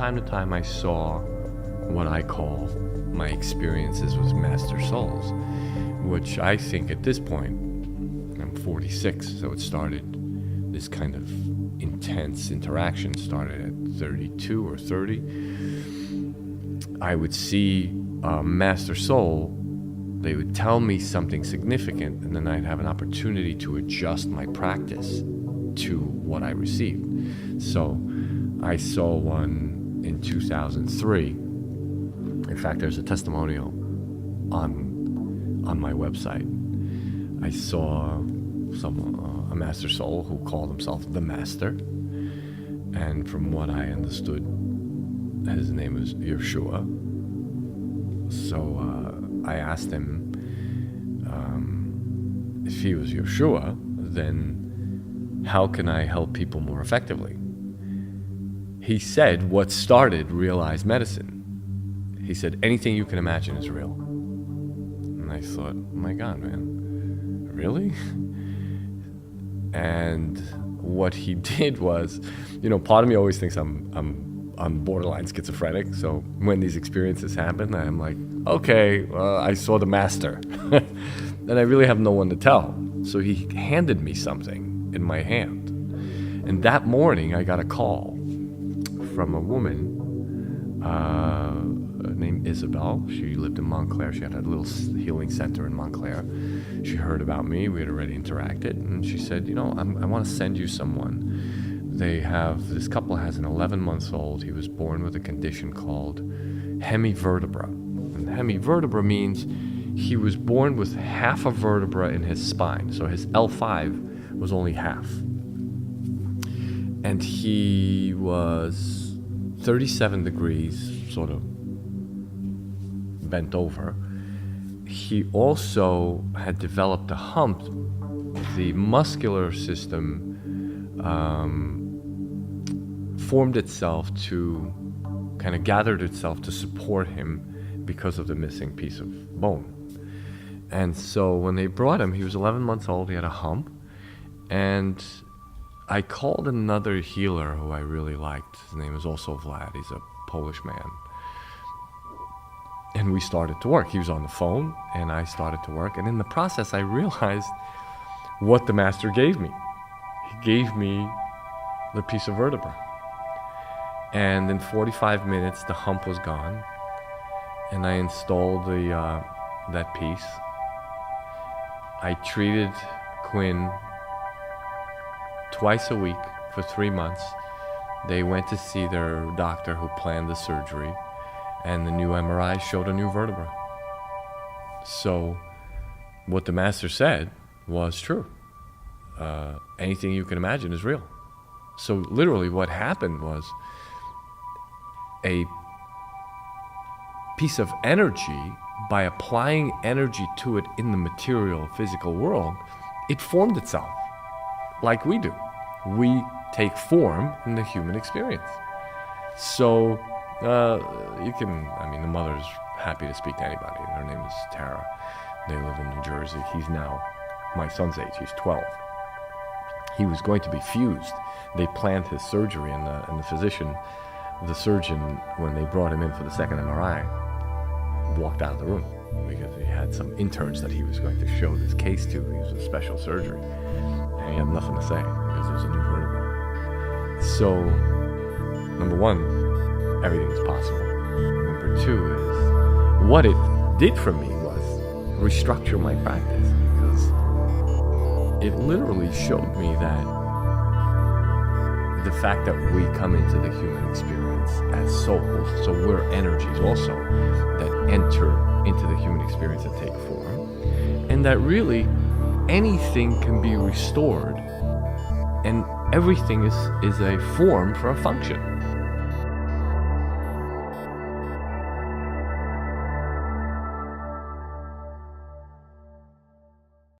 time to time I saw what I call my experiences with master souls, which I think at this point, I'm 46, so it started, this kind of intense interaction started at 32 or 30. I would see a master soul, they would tell me something significant, and then I'd have an opportunity to adjust my practice to what I received. So I saw one in 2003. In fact, there's a testimonial on my website. I saw a master soul who called himself the Master, and from what I understood, his name is Yeshua. So I asked him if he was Yeshua, then how can I help people more effectively? He said what started Realized Medicine. He said, anything you can imagine is real. And I thought, oh my God, man, really? And what he did was, part of me always thinks I'm borderline schizophrenic. So when these experiences happen, I'm like, okay, I saw the Master. And I really have no one to tell. So he handed me something in my hand. And that morning, I got a call from a woman named Isabel. She lived in Montclair. She had a little healing center in Montclair. She heard about me. We had already interacted. And she said, I want to send you someone. This couple has an 11-month-old. He was born with a condition called hemivertebra. And hemivertebra means he was born with half a vertebra in his spine. So his L5 was only half. And he was 37 degrees, sort of bent over. He also had developed a hump. The muscular system formed itself to, kind of gathered itself to support him because of the missing piece of bone. And so when they brought him, he was 11 months old, he had a hump, and I called another healer who I really liked. His name is also Vlad. He's a Polish man. And we started to work. He was on the phone, and I started to work. And in the process, I realized what the Master gave me. He gave me the piece of vertebra. And in 45 minutes, the hump was gone. And I installed that piece. I treated Quinn twice a week for 3 months. They went to see their doctor who planned the surgery, and the new MRI showed a new vertebra. So what the Master said was true. Anything you can imagine is real. So literally what happened was a piece of energy, by applying energy to it in the material physical world, it formed itself like we do. We take form in the human experience. So the mother's happy to speak to anybody. Her name is Tara. They live in New Jersey. He's now my son's age. He's 12. He was going to be fused. They planned his surgery, and the surgeon, when they brought him in for the second MRI, walked out of the room because he had some interns that he was going to show this case to. He was a special surgery, and he had nothing to say because it was a new vertebra. So, number one, everything is possible. Number two is, what it did for me was restructure my practice, because it literally showed me that the fact that we come into the human experience as souls, so we're energies also that enter into the human experience and take form, and that really anything can be restored, and everything is a form for a function.